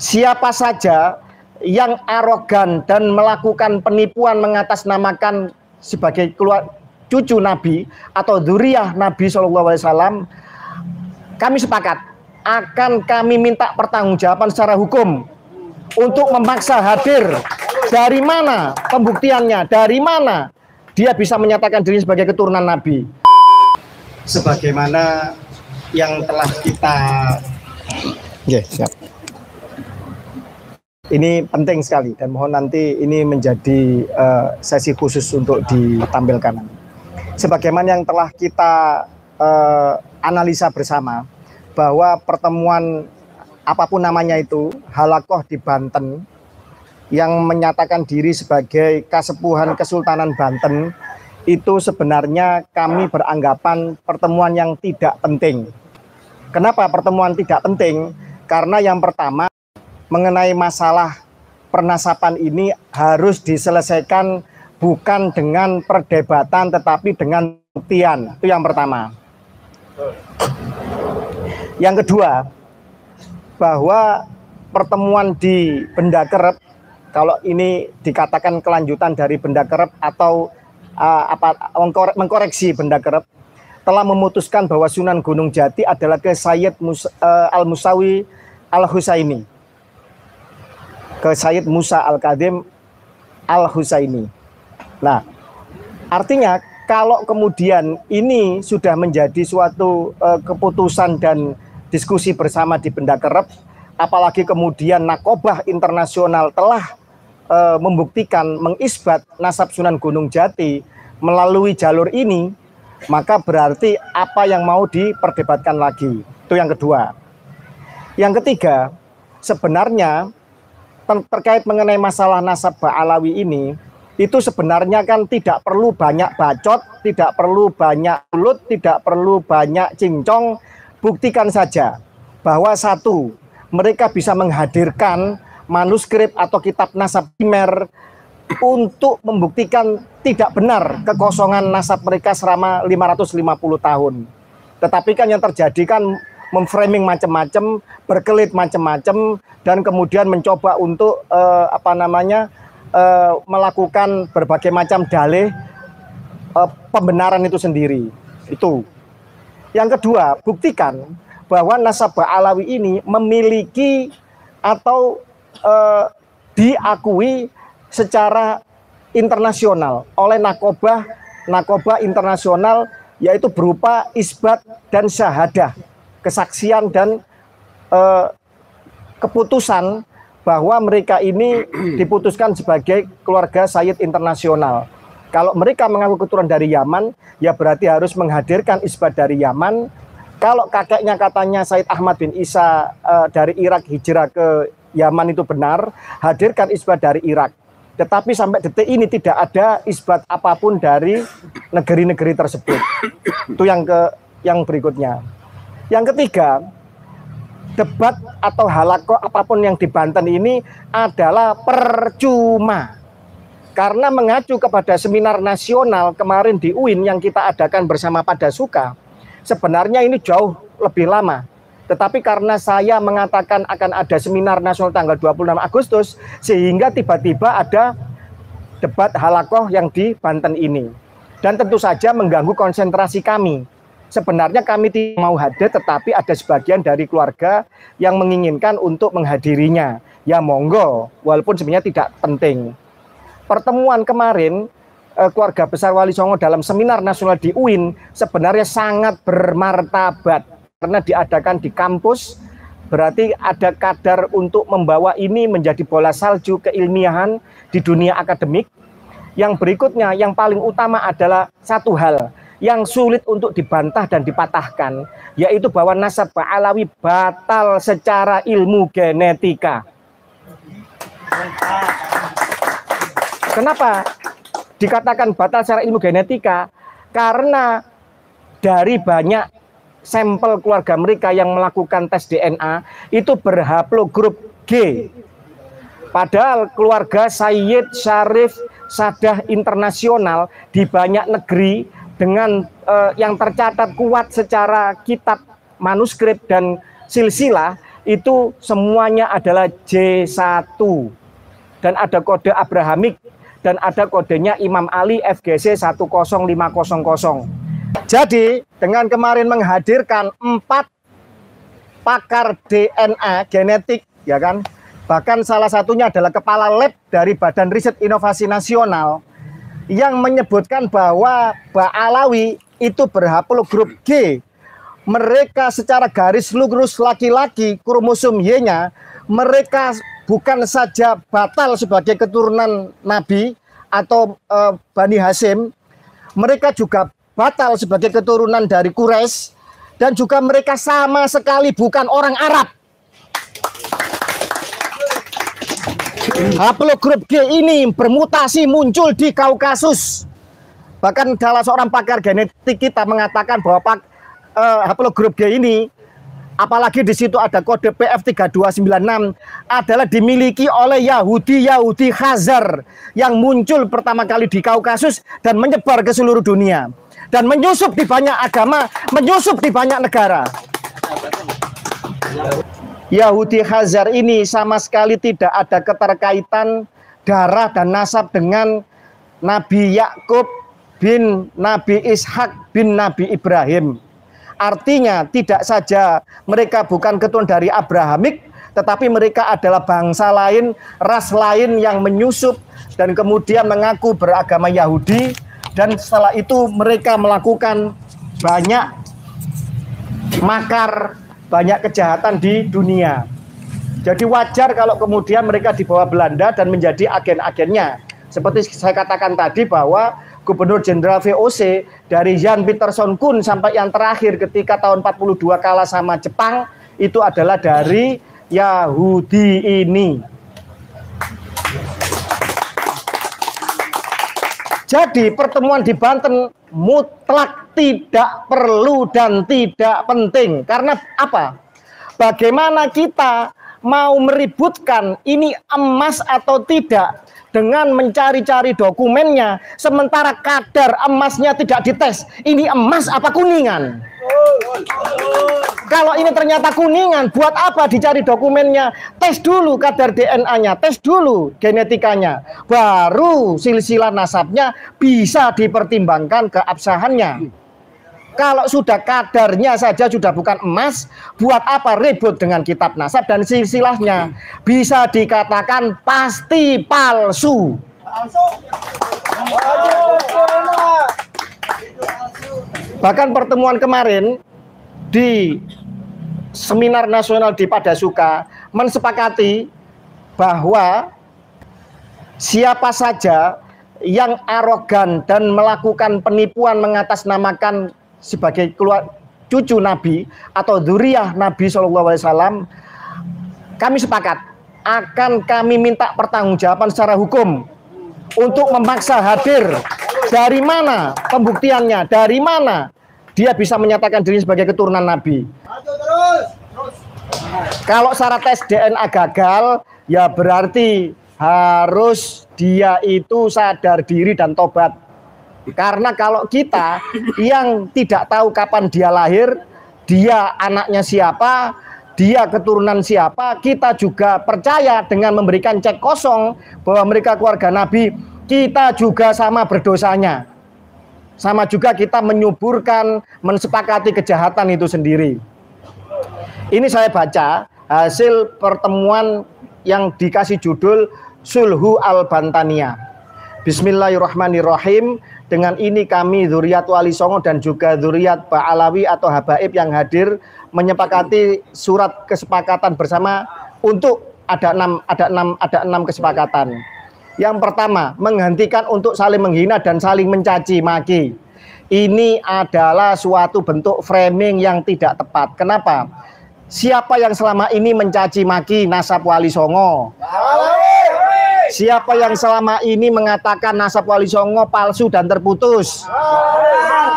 siapa saja yang arogan dan melakukan penipuan mengatasnamakan sebagai cucu Nabi atau dzurriyyah Nabi SAW, kami sepakat akan kami minta pertanggungjawaban secara hukum untuk memaksa hadir. Dari mana pembuktiannya? Dari mana dia bisa menyatakan diri sebagai keturunan Nabi? Sebagaimana yang telah kita siap. Ini penting sekali dan mohon nanti ini menjadi sesi khusus untuk ditampilkan. Sebagaimana yang telah kita analisa bersama bahwa pertemuan apapun namanya itu halakoh di Banten yang menyatakan diri sebagai Kasepuhan Kesultanan Banten itu sebenarnya kami beranggapan pertemuan yang tidak penting. Kenapa pertemuan tidak penting? Karena yang pertama, mengenai masalah pernasapan ini harus diselesaikan bukan dengan perdebatan tetapi dengan buktian. Itu yang pertama. Yang kedua, bahwa pertemuan di Benda Kerep, kalau ini dikatakan kelanjutan dari Benda Kerep atau mengkoreksi Benda Kerep, telah memutuskan bahwa Sunan Gunung Jati adalah ke Sayyid Al-Musawi Al-Husaini, ke Sayyid Musa Al-Kadhim Al-Husaini. Nah, artinya kalau kemudian ini sudah menjadi suatu keputusan dan diskusi bersama di Benda Kerep, apalagi kemudian Nakobah Internasional telah membuktikan, mengisbat nasab Sunan Gunung Jati melalui jalur ini, maka berarti apa yang mau diperdebatkan lagi. Itu yang kedua. Yang ketiga, sebenarnya terkait mengenai masalah nasab Ba'alawi ini, itu sebenarnya kan tidak perlu banyak bacot, tidak perlu banyak mulut, tidak perlu banyak cincong. Buktikan saja bahwa satu, mereka bisa menghadirkan manuskrip atau kitab nasab primer untuk membuktikan tidak benar kekosongan nasab mereka selama 550 tahun. Tetapi kan yang terjadi kan memframing macam-macam, berkelit macam-macam, dan kemudian mencoba untuk melakukan berbagai macam dalih pembenaran itu sendiri. Itu. Yang kedua, buktikan bahwa nasab Ba'alawi ini memiliki atau diakui secara internasional oleh Nakobah internasional, yaitu berupa isbat dan syahadah, kesaksian dan keputusan bahwa mereka ini diputuskan sebagai keluarga Sayyid internasional. Kalau mereka mengaku keturunan dari Yaman, ya berarti harus menghadirkan isbat dari Yaman. Kalau kakeknya katanya Sayyid Ahmad bin Isa dari Irak hijrah ke Yaman itu benar, hadirkan isbat dari Irak. Tetapi sampai detik ini tidak ada isbat apapun dari negeri-negeri tersebut. Itu yang berikutnya. Yang ketiga, debat atau halakoh apapun yang di Banten ini adalah percuma. Karena mengacu kepada seminar nasional kemarin di UIN yang kita adakan bersama Padasuka, sebenarnya ini jauh lebih lama. Tetapi karena saya mengatakan akan ada seminar nasional tanggal 26 Agustus, sehingga tiba-tiba ada debat halakoh yang di Banten ini. Dan tentu saja mengganggu konsentrasi kami. Sebenarnya kami tidak mau hadir, tetapi ada sebagian dari keluarga yang menginginkan untuk menghadirinya. Ya monggo, walaupun sebenarnya tidak penting. Pertemuan kemarin keluarga besar Wali Songo dalam seminar nasional di UIN sebenarnya sangat bermartabat karena diadakan di kampus, berarti ada kadar untuk membawa ini menjadi bola salju keilmiahan di dunia akademik. Yang berikutnya, yang paling utama adalah satu hal yang sulit untuk dibantah dan dipatahkan, yaitu bahwa nasab Ba'alawi batal secara ilmu genetika. Kenapa dikatakan batal secara ilmu genetika? Karena dari banyak sampel keluarga mereka yang melakukan tes DNA itu berhaplogrup G. Padahal keluarga Sayyid Syarif Sadah internasional di banyak negeri dengan yang tercatat kuat secara kitab, manuskrip dan silsilah itu semuanya adalah J1 dan ada kode Abrahamik dan ada kodenya Imam Ali FGC 10500. Jadi dengan kemarin menghadirkan 4 pakar DNA genetik, ya kan, bahkan salah satunya adalah kepala lab dari Badan Riset Inovasi Nasional yang menyebutkan bahwa Ba'alawi itu berhaplogrup G. Mereka secara garis lurus laki-laki, kromosom Y-nya, mereka bukan saja batal sebagai keturunan Nabi atau Bani Hashim, mereka juga batal sebagai keturunan dari Quraisy, dan juga mereka sama sekali bukan orang Arab. Haplogrup G ini bermutasi muncul di Kaukasus. Bahkan salah seorang pakar genetik kita mengatakan bahwa haplogrup G ini, apalagi di situ ada kode PF3296, adalah dimiliki oleh Yahudi Khazar yang muncul pertama kali di Kaukasus dan menyebar ke seluruh dunia dan menyusup di banyak agama, menyusup di banyak negara. Yahudi Khazar ini sama sekali tidak ada keterkaitan darah dan nasab dengan Nabi Yakub bin Nabi Ishak bin Nabi Ibrahim. Artinya tidak saja mereka bukan keturunan dari Abrahamik, tetapi mereka adalah bangsa lain, ras lain yang menyusup dan kemudian mengaku beragama Yahudi, dan setelah itu mereka melakukan banyak makar, banyak kejahatan di dunia. Jadi wajar kalau kemudian mereka dibawa Belanda dan menjadi agen-agennya. Seperti saya katakan tadi bahwa Gubernur Jenderal VOC dari Jan Pieterszoon Koen sampai yang terakhir ketika tahun 42 kalah sama Jepang itu adalah dari Yahudi ini. Jadi pertemuan di Banten mutlak tidak perlu dan tidak penting. Karena apa? Bagaimana kita mau meributkan ini emas atau tidak dengan mencari-cari dokumennya, sementara kadar emasnya tidak dites. Ini emas apa kuningan? Kalau ini ternyata kuningan, buat apa dicari dokumennya? Tes dulu kadar DNA-nya, tes dulu genetikanya, baru silsilah nasabnya bisa dipertimbangkan keabsahannya. Kalau sudah kadarnya saja sudah bukan emas, buat apa ribut dengan kitab nasab dan silsilahnya? Bisa dikatakan pasti palsu. Bahkan pertemuan kemarin di seminar nasional di Padasuka mensepakati bahwa siapa saja yang arogan dan melakukan penipuan mengatasnamakan sebagai cucu Nabi atau dzurriyyah Nabi SAW, kami sepakat akan kami minta pertanggungjawaban secara hukum untuk memaksa hadir. Dari mana pembuktiannya? Dari mana dia bisa menyatakan diri sebagai keturunan Nabi? Kalau syarat tes DNA gagal, ya berarti harus dia itu sadar diri dan tobat. Karena kalau kita yang tidak tahu kapan dia lahir, dia anaknya siapa, dia keturunan siapa, kita juga percaya dengan memberikan cek kosong bahwa mereka keluarga Nabi, kita juga sama berdosanya. Sama juga kita menyuburkan, mensepakati kejahatan itu sendiri. Ini saya baca hasil pertemuan yang dikasih judul Sulhu Al-Bantaniyah. Bismillahirrahmanirrahim. Dengan ini kami dzurriyyat Wali Songo dan juga dzurriyyat Ba'alawi atau habaib yang hadir menyepakati surat kesepakatan bersama untuk ada enam kesepakatan. Yang pertama, menghentikan untuk saling menghina dan saling mencaci maki. Ini adalah suatu bentuk framing yang tidak tepat. Kenapa? Siapa yang selama ini mencaci maki nasab Wali Songo? Siapa yang selama ini mengatakan nasab Wali Songo palsu dan terputus?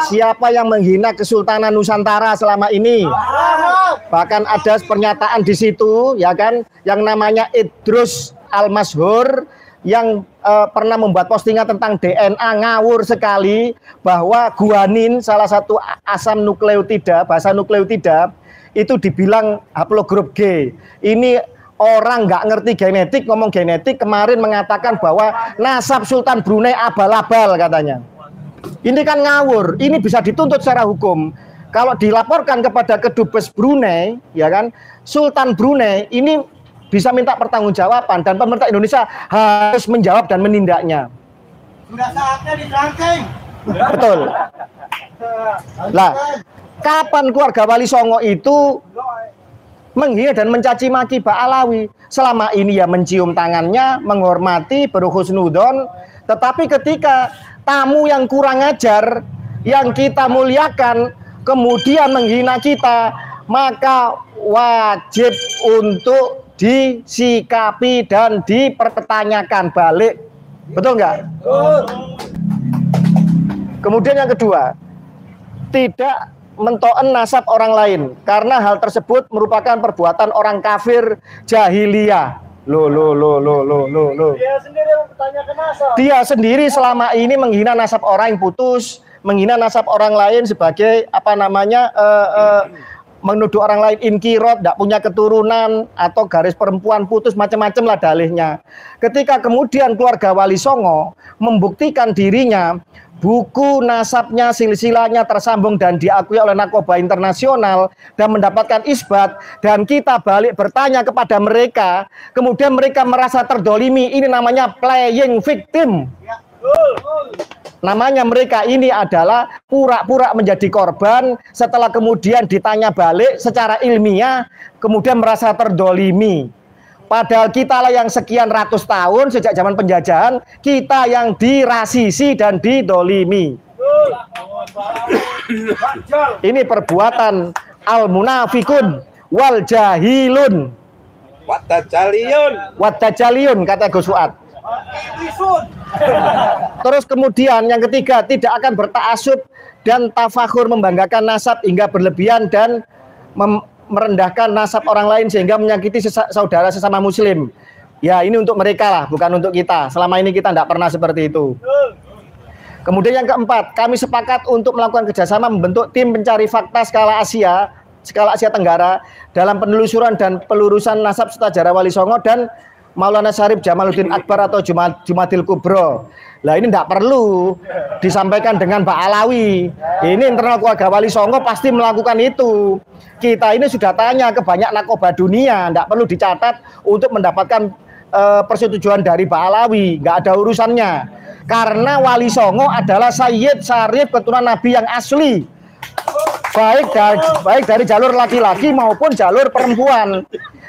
Siapa yang menghina Kesultanan Nusantara selama ini? Bahkan ada pernyataan di situ, ya kan, yang namanya Idrus Al-Mashhur yang pernah membuat postingan tentang DNA, ngawur sekali bahwa guanin, salah satu asam nukleotida, basa nukleotida, itu dibilang haplogrup G. Ini orang nggak ngerti genetik, ngomong genetik, kemarin mengatakan bahwa nasab Sultan Brunei abal-abal katanya. Ini kan ngawur, ini bisa dituntut secara hukum. Kalau dilaporkan kepada Kedubes Brunei, ya kan, Sultan Brunei ini bisa minta pertanggungjawaban dan pemerintah Indonesia harus menjawab dan menindaknya. Sudah saatnya dikerangkeng. Betul. Lah, kapan keluarga Wali Songo itu menghina dan mencaci maki Mbak Alawi? Selama ini ya mencium tangannya, menghormati, berhusnudon, tetapi ketika tamu yang kurang ajar, yang kita muliakan, kemudian menghina kita, maka wajib untuk disikapi dan dipertanyakan balik. Betul nggak? Kemudian yang kedua, tidak mentoen nasab orang lain, karena hal tersebut merupakan perbuatan orang kafir jahiliyah. Loh. Dia sendiri mempertanyakan nasab. Dia sendiri selama ini menghina nasab orang yang putus, menghina nasab orang lain sebagai apa namanya, menuduh orang lain inkirot, tidak punya keturunan, atau garis perempuan putus, macam-macam lah dalihnya. Ketika kemudian keluarga Wali Songo membuktikan dirinya, buku nasabnya, silsilahnya tersambung dan diakui oleh Narkoba Internasional dan mendapatkan isbat, dan kita balik bertanya kepada mereka, kemudian mereka merasa terdolimi, ini namanya playing victim. Namanya mereka ini adalah pura-pura menjadi korban, setelah kemudian ditanya balik secara ilmiah, kemudian merasa terdolimi. Padahal kita lah yang sekian ratus tahun sejak zaman penjajahan, kita yang dirasisi dan didolimi. Ini perbuatan al-munafikun wal jahilun. Wadajaliun kata Gus Fuad. Terus kemudian yang ketiga, tidak akan bertaasub dan tafakhur membanggakan nasab hingga berlebihan dan merendahkan nasab orang lain sehingga menyakiti saudara sesama muslim. Ya, ini untuk mereka lah, bukan untuk kita. Selama ini kita tidak pernah seperti itu. Kemudian yang keempat, kami sepakat untuk melakukan kerjasama membentuk tim pencari fakta skala Asia Tenggara dalam penelusuran dan pelurusan nasab sejarah Wali Songo dan Maulana Syarif Jamaluddin Akbar atau Jumadil Kubro. Lah ini tidak perlu disampaikan dengan Mbak Alawi. Ini internal keluarga Wali Songo pasti melakukan itu. Kita ini sudah tanya ke banyak narkoba dunia, tidak perlu dicatat untuk mendapatkan persetujuan dari Mbak Alawi. Nggak ada urusannya. Karena Wali Songo adalah Sayyid Syarif keturunan Nabi yang asli. Baik dari jalur laki-laki maupun jalur perempuan.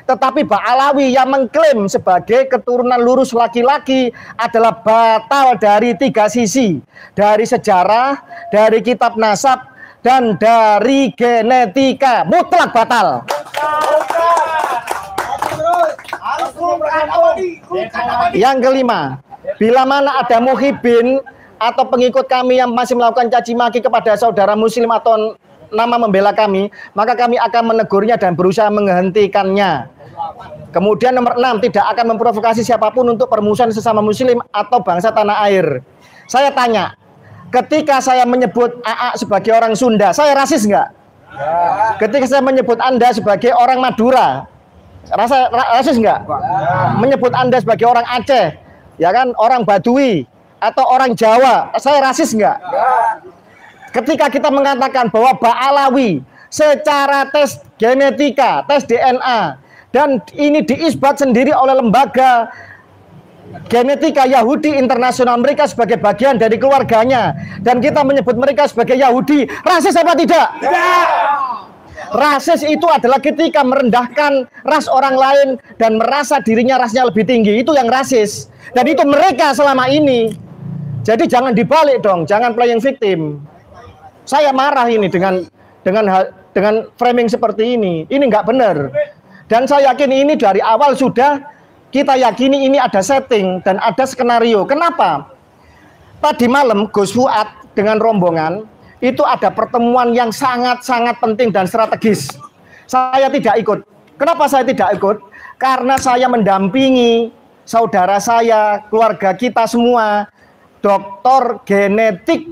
Tetapi Mbak Alawi yang mengklaim sebagai keturunan lurus laki-laki adalah batal dari tiga sisi. Dari sejarah, dari kitab nasab, dan dari genetika. Mutlak batal. Yang kelima, bila mana ada muhibin atau pengikut kami yang masih melakukan caci maki kepada saudara muslim atau nama membela kami, maka kami akan menegurnya dan berusaha menghentikannya. Kemudian nomor 6, tidak akan memprovokasi siapapun untuk permusuhan sesama muslim atau bangsa tanah air. Saya tanya, ketika saya menyebut AA sebagai orang Sunda, saya rasis nggak? Ketika saya menyebut Anda sebagai orang Madura, rasis nggak? Menyebut Anda sebagai orang Aceh, ya kan, orang Badui atau orang Jawa, saya rasis nggak? Ketika kita mengatakan bahwa Mbak Alawi secara tes genetika, tes DNA, dan ini diisbat sendiri oleh lembaga genetika Yahudi Internasional, mereka sebagai bagian dari keluarganya, dan kita menyebut mereka sebagai Yahudi, rasis apa tidak? Tidak. Rasis itu adalah ketika merendahkan ras orang lain dan merasa dirinya rasnya lebih tinggi, itu yang rasis. Dan itu mereka selama ini. Jadi jangan dibalik dong, jangan playing victim. Saya marah ini dengan framing seperti ini. Ini nggak benar. Dan saya yakin ini dari awal sudah kita yakini ini ada setting dan ada skenario. Kenapa? Tadi malam Gus Fuad dengan rombongan itu ada pertemuan yang sangat-sangat penting dan strategis. Saya tidak ikut. Kenapa saya tidak ikut? Karena saya mendampingi saudara saya, keluarga kita semua, dokter genetik,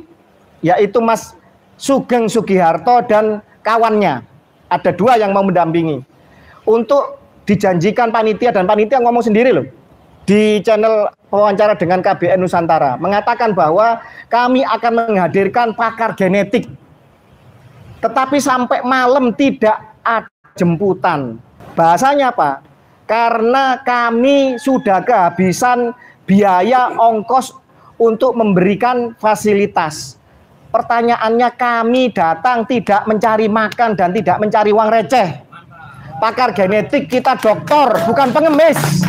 yaitu Mas Sugeng Sugiharto dan kawannya. ada 2 yang mau mendampingi. Untuk dijanjikan panitia, dan panitia ngomong sendiri loh di channel wawancara dengan KBN Nusantara, mengatakan bahwa kami akan menghadirkan pakar genetik. Tetapi sampai malam tidak ada jemputan. Bahasanya apa? Karena kami sudah kehabisan biaya ongkos untuk memberikan fasilitas. Pertanyaannya, kami datang tidak mencari makan dan tidak mencari uang receh. Pakar genetik kita dokter, bukan pengemis.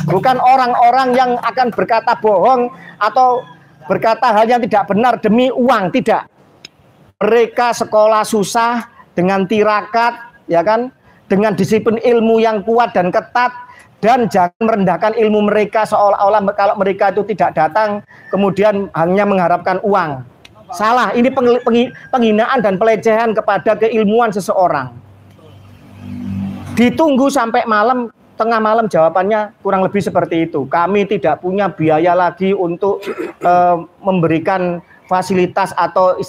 Bukan orang-orang yang akan berkata bohong atau berkata hal yang tidak benar demi uang, tidak. Mereka sekolah susah dengan tirakat, ya kan, dengan disiplin ilmu yang kuat dan ketat, dan jangan merendahkan ilmu mereka seolah-olah kalau mereka itu tidak datang kemudian hanya mengharapkan uang. Salah, ini penghinaan dan pelecehan kepada keilmuan seseorang. Ditunggu sampai malam, tengah malam jawabannya kurang lebih seperti itu. Kami tidak punya biaya lagi untuk memberikan fasilitas atau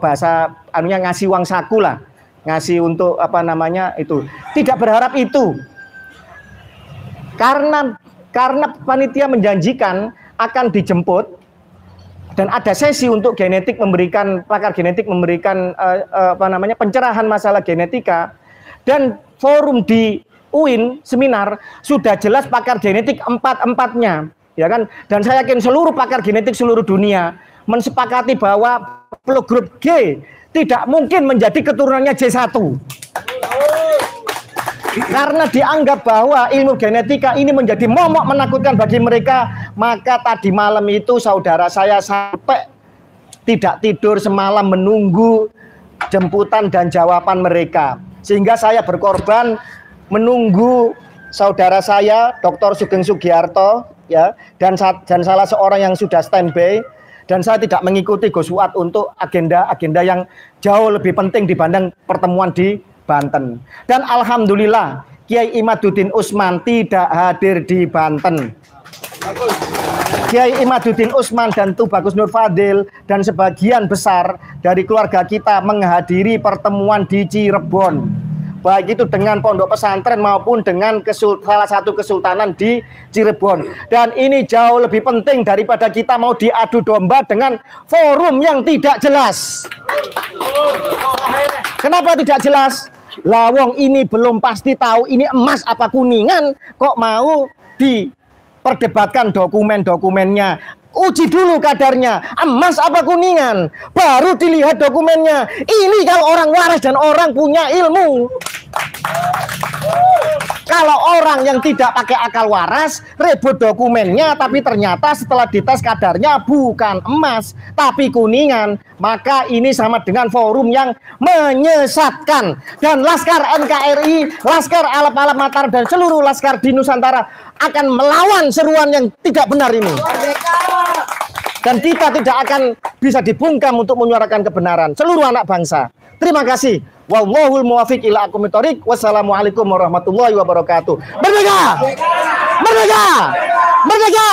bahasa anunya ngasih uang saku lah, ngasih untuk apa namanya itu. Tidak berharap itu. Karena panitia menjanjikan akan dijemput dan ada sesi untuk genetik memberikan, pakar genetik memberikan apa namanya pencerahan masalah genetika, dan forum di UIN seminar sudah jelas pakar genetik empat-empatnya, ya kan? Dan saya yakin seluruh pakar genetik seluruh dunia mensepakati bahwa haplogrup G tidak mungkin menjadi keturunannya J1. Karena dianggap bahwa ilmu genetika ini menjadi momok menakutkan bagi mereka, maka tadi malam itu saudara saya sampai tidak tidur semalam menunggu jemputan dan jawaban mereka. Sehingga saya berkorban menunggu saudara saya Dr. Sugeng Sugiarto, ya, dan salah seorang yang sudah standby, dan saya tidak mengikuti Gus Fuad untuk agenda-agenda yang jauh lebih penting dibanding pertemuan di Banten. Dan alhamdulillah Kiai Imaduddin Usman tidak hadir di Banten. Kiai Imaduddin Usman dan Tubagus Nur Fadil dan sebagian besar dari keluarga kita menghadiri pertemuan di Cirebon, baik itu dengan pondok pesantren maupun dengan salah satu kesultanan di Cirebon. Dan ini jauh lebih penting daripada kita mau diadu domba dengan forum yang tidak jelas. Kenapa tidak jelas? Lawong ini belum pasti tahu ini emas apa kuningan, kok mau diperdebatkan dokumen-dokumennya. Uji dulu kadarnya, emas apa kuningan, baru dilihat dokumennya. Ini kalau orang waras dan orang punya ilmu. Kalau orang yang tidak pakai akal waras, ribut dokumennya, tapi ternyata setelah dites kadarnya bukan emas, tapi kuningan, maka ini sama dengan forum yang menyesatkan. Dan Laskar NKRI, Laskar Alap-Alap Mataram, dan seluruh Laskar di Nusantara akan melawan seruan yang tidak benar ini. Dan kita tidak akan bisa dibungkam untuk menyuarakan kebenaran seluruh anak bangsa. Terima kasih. Wallahul muwaffiq ila aqwamit thoriq. Wassalamualaikum warahmatullahi wabarakatuh. Merdeka! Merdeka! Merdeka!